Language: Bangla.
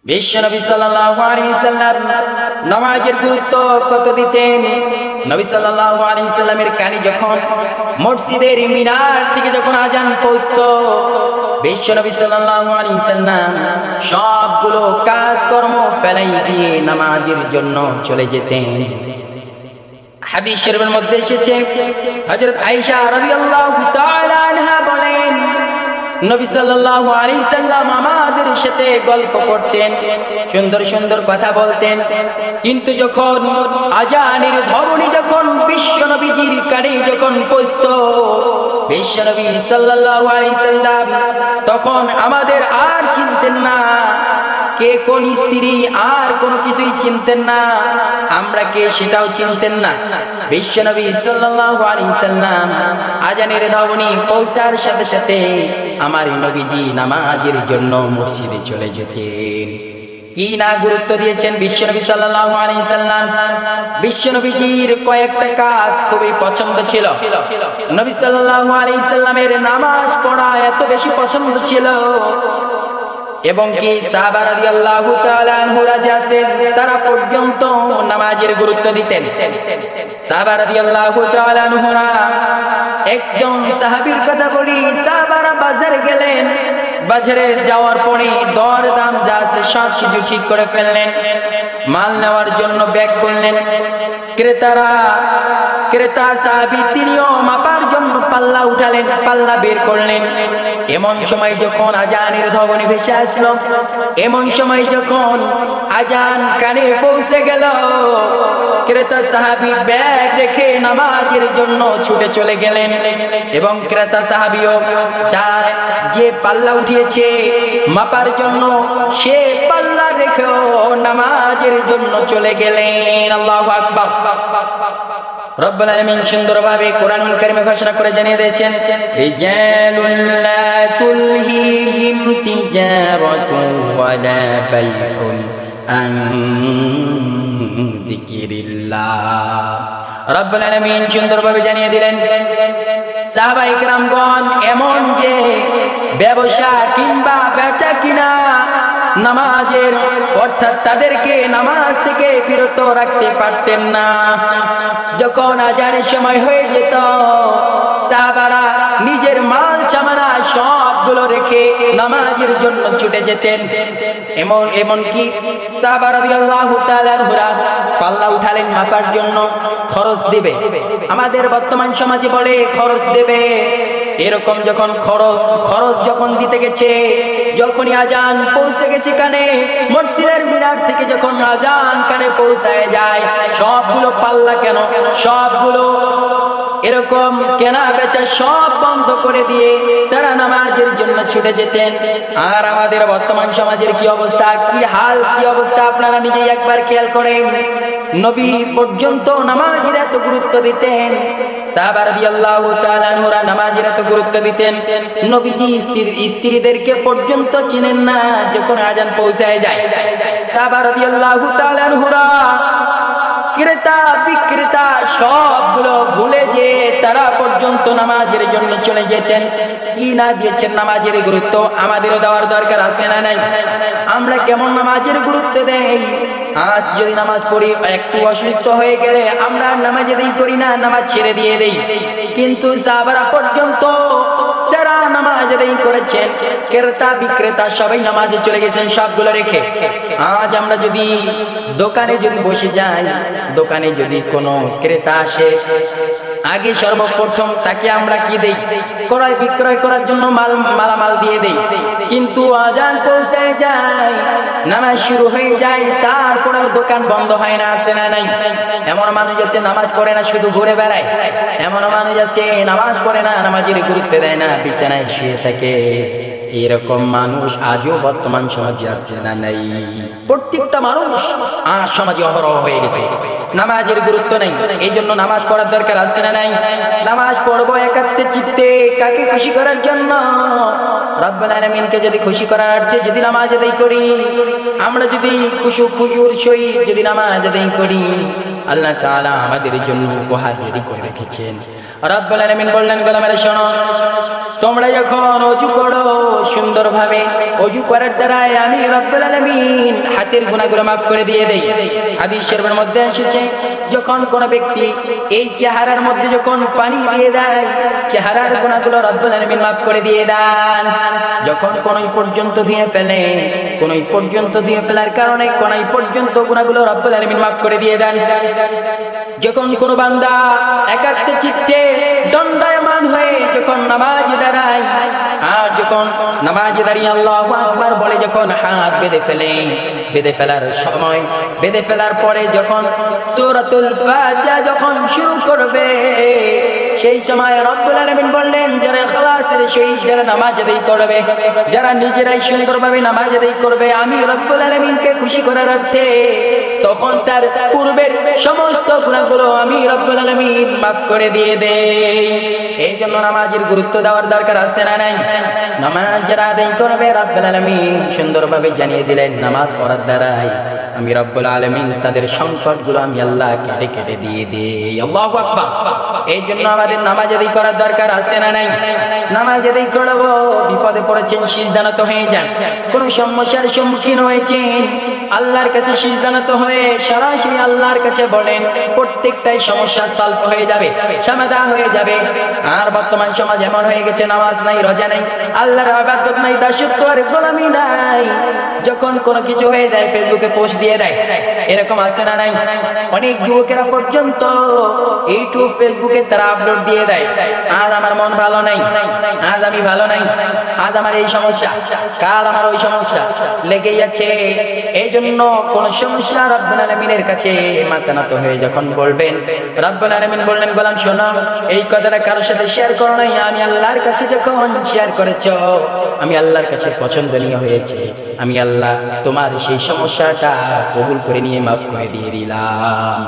বিশ্বনবী সাল্লাল্লাহু আলাইহি ওয়াসাল্লাম নামাজের গুরুত্ব কত দিতেন। নবী সাল্লাল্লাহু আলাইহি ওয়াসাল্লামের কানে যখন মসজিদের মিনার থেকে যখন আজান পৌঁছতো, বিশ্বনবী সাল্লাল্লাহু আলাইহি ওয়াসাল্লাম সবগুলো কাজকর্ম ফেলাই দিয়ে নামাজের জন্য চলে যেতেন। হাদিস শরীফের মধ্যে এসেছে, হযরত আয়েশা রাদিয়াল্লাহু তাআলা আনহা বলেন, নবী সাল্লাল্লাহু আলাইহি সাল্লাম আমাদের সাথে গল্প করতেন, সুন্দর সুন্দর কথা বলতেন, কিন্তু যখন আজানের ধ্বনি যখন বিশ্বনবীজির কানে যখন পৌঁছতো, বিশ্বনবী সাল্লাল্লাহু আলাইহি সাল্লাম তখন আমাদের আর চিনতেন না, কে কোন স্ত্রী আর কোনো কিছুই চিনতেন না, আমরা কে সেটাও চিনতেন না। বিশ্বনবী সাল্লাল্লাহু আলাইহি সাল্লাম আজানের ধ্বনি পৌঁছার সাথে সাথে আমার নবীজি নামাজের জন্য মসজিদে চলে যেতেন। কি না গুরুত্ব দিয়েছেন বিশ্বনবী সাল্লাল্লাহু আলাইহি সাল্লাম। বিশ্বনবীজির কয়েকটা কাজ খুবই পছন্দ ছিল। নবী সাল্লাল্লাহু আলাইহি সাল্লামের নামাজ পড়া এত বেশি পছন্দ ছিল এবং কি সাহাবা রাদিয়াল্লাহু তাআলা আনহুরা যে আছেন তারা পর্যন্ত নামাজের গুরুত্ব দিতেন। সাহাবা রাদিয়াল্লাহু তাআলা আনহুরা, একজন সাহাবীর কথা বলি, সাহাবারা বাজারে গেলেন, বাজারে যাওয়ার পরে দর দাম যা আছে সব কিছু ঠিক করে ফেললেন, মাল নেওয়ার জন্য ব্যাগ খুললেন। ক্রেতা সাহাবী তিনিও মাপার জন্য পাল্লা উঠালেন, পাল্লা বের করলেন। এমন সময় যখন আজানের ধ্বনি ভেসে আসলো, এমন সময় যখন আজান কানে পৌঁছে গেল, ক্রেতা সাহাবী ব্যাগ রেখে নামাজের জন্য ছুটে চলে গেলেন এবং ক্রেতা সাহাবীও যে পাল্লা উঠিয়েছে মাপার জন্য সে পাল্লা রেখেও নামাজের জন্য চলে গেলেন। আল্লাহু আকবার। রব্বুল আলামিন সুন্দরভাবে কোরআনুল কারীমে ঘোষণা করে জানিয়ে দিয়েছেন, রিজালুল লা তুলহিহিম তিজারাতুন ওয়ালা বাইউন আন যিকিরিল্লাহ। রব্বুল আলামিন সুন্দরভাবে জানিয়ে দিলেন, সাহাবায়ে কেরামগণ এমন যে ব্যবসা কিংবা বেচা কিনা নামাজের অর্থাৎ তাদেরকে নামাজ থেকে বিরত রাখতে পারতেন না। যখন আজানের সময় হয়ে যেত, সাহাবারা নিজের মাল সামানা সবগুলো রেখে নামাজের জন্য ছুটে যেতেন। এমনকি সাহাবা রাদিয়াল্লাহু তাআলা আনহুরা পাল্লা উঠালেন মাপার জন্য, খরচ দিবে। আমাদের বর্তমান সমাজে বলে খরচ দেবে, এরকম যখন খরচ যখন দিতে গেছে, যখনই আজান পৌঁছে গেছে কানে, মসজিদের মিনার থেকে যখন আজান কানে পৌঁছায় যায়, সবগুলো পাল্লা কেন সবগুলো এরকম কেনা বেচা সব বন্ধ করে দিয়ে তারা নামাজের জন্য ছুটে যেতেন। আর আমাদের বর্তমান সমাজের কি অবস্থা, কি হাল, কি অবস্থা আপনারা নিজেই একবার খেয়াল করেন। নবী পর্যন্ত নামাজের এত গুরুত্ব দিতেন, সাহাবা রাদিয়াল্লাহু তাআলা আনহুরা নামাজের এত গুরুত্ব দিতেন, নবীজি স্ত্রীদেরকে পর্যন্ত চিনেন না যখন আজান পৌঁছায় যায়। সাহাবা রাদিয়াল্লাহু তাআলা আনহুরা ক্রেতা বিক্রেতা সবগুলো ভুলে যে তারা পর্যন্ত নামাজের জন্য চলে যেতেন। কি না দিয়েছেন নামাজের গুরুত্ব, আমাদেরও দেওয়ার দরকার আছে না নাই? আমরা কেমন নামাজের গুরুত্ব দেই? আজ যদি নামাজ পড়ি, একটু অসুস্থ হয়ে গেলে আমরা নামাজ আদায় করি না, নামাজ ছেড়ে দিয়ে দেই। কিন্তু সাহাবারা পর্যন্ত যারা নামাজ আদায় করেছেন, ক্রেতা বিক্রেতা সবাই নামাজে চলে গেছেন সবগুলো রেখে। আজ আমরা যদি দোকানে যদি বসে যাই, দোকানে যদি কোনো ক্রেতা আসে, আগে সর্বপ্রথম তাকে আমরা কি দেই? ক্রয় বিক্রয় করার জন্য মালামাল দিয়ে দেই। কিন্তু আজান পৌঁছে যায়, নামাজ শুরু হয়ে যায়, তারপরেও দোকান বন্ধ হয় না, আছে না নাই? এমন মানুষ আছে নামাজ পড়ে না, শুধু ঘুরে বেড়ায়। এমন মানুষ আছে নামাজ পড়ে না, নামাজের গুরুত্ব দেয় না, বিছানায় শুয়ে থাকে। এরকম মানুষ আজও বর্তমান সমাজে আছে না নাই? প্রত্যেকটা মানুষ আজ সমাজে অহরহ হয়ে গেছে, নামাজের গুরুত্ব নেই। এই জন্য নামাজ পড়ার দরকার আছে না নাই? নামাজ পড়বো একাত্মে চিত্তে, কাকে খুশি করার জন্য? রব্বুল আলামিনকে যদি খুশি করার অর্থে যদি নামাজ আদায় করি, আমরা যদি খুশুর সহিত যদি নামাজ আদায় করি, আল্লাহ তাআলা আমাদের জন্য উপহার রেডি করে রেখেছেন। রব্বুল আলামিন বললেন, গোলামেরা শোনো, তোমরা যখন ওযু করো সুন্দরভাবে, ওযু করার দ্বারাই আমি রব্বুল আলামিন হাতের গুনাহগুলো মাফ করে দিয়ে দেই। হাদিস শরীফের মধ্যে এসেছে, যখন কোন ব্যক্তি এই চেহারার মধ্যে যখন পানি দিয়ে দেয়, চেহারার গুনাহগুলো রব্বুল আলামিন মাফ করে দিয়ে দেন। যখন কোনই পর্যন্ত দিয়ে ফেলে, কোনই পর্যন্ত দিয়ে ফেলার কারণে কোনই পর্যন্ত গুনাহগুলো রব্বুল আলামিন মাফ করে দিয়ে দেন। যখন কোন বান্দা একাত্ম চিত্তে দণ্ডায়মান হয়ে যখন নামাজে দাঁড়ায়, আর যখন নামাজে দাঁড়িয়ে আল্লাহু আকবার বলে যখন হাত বেঁধে ফেলে, বেঁধে ফেলার সময়, বেঁধে ফেলার পরে যখন সূরাতুল ফাতিহা যখন শুরু করবে, সেই সময় রব্বুল আলামিন বললেন, যারা ইখলাসের সহিত যারা নামাজ আদায় করবে, যারা নিজেরাই সুন্দরভাবে নামাজ আদায় করবে আমি রব্বুল আলামিনকে খুশি করার অর্থে, তখন তার পূর্বের সমস্ত গুনাহগুলো আমি রব্বুল আলামিন মাফ করে দিয়ে দেই। এই জন্য নামাজের গুরুত্ব দেওয়ার দরকার আছে না নাই? নামাজ যারা আদায় করবে রব্বুল আলামিন সুন্দরভাবে জানিয়ে দিলেন, নামাজ পড়ার দ্বারাই আমি রব্বুল আলামিন তাদের সংকটগুলো আমি আল্লাহ কেটে কেটে দিয়ে দেই। আল্লাহু আকবার। এই জন্য আমাদের নামাজ আদায় করার দরকার আছে না নাই? নামাজ আদায় করব, বিপদে পড়েছেন সিজদানত হয়ে যান, কোন সমস্যার সম্মুখীন হয়েছেন আল্লাহর কাছে সিজদানত হয়ে সরাসরি আল্লাহর কাছে বলেন, প্রত্যেকটাই সমস্যা সলভ হয়ে যাবে, সমাধান হয়ে যাবে। আর বর্তমান সমাজ এমন হয়ে গেছে, নামাজ নাই, রোজা নাই, আল্লাহর ইবাদত নাই, দাসত্ব আর গোলামি নাই, যখন কোনো কিছু হয়ে যায় ফেসবুকে পোস্ট দিয়ে দেয়। এরকম আছে না নাই? অনেক যুবকেরা পর্যন্ত ইউটিউব ফেসবুকে তারা আপলোড দিয়ে দেয়, আজ আমার মন ভালো নাই, আজ আমি ভালো নাই, আজ আমার এই সমস্যা, কাল আমার ওই সমস্যা লেগেই আছে। এই জন্য কোন সমস্যা রব্বুল আলামিনের কাছে মাথা নত হয়ে যখন বলবেন, রব্বুল আলামিন বললেন, গোলাম শোনো, এই কথাটা কারোর সাথে শেয়ার করো নাই, আমি আল্লাহর কাছে যখন শেয়ার করেছো আমি আল্লাহর কাছে পছন্দনীয় হয়েছে, আমি আল্লাহ তোমার সেই সমস্যাটা কবুল করে নিয়ে মাফ করে দিয়ে দিলাম।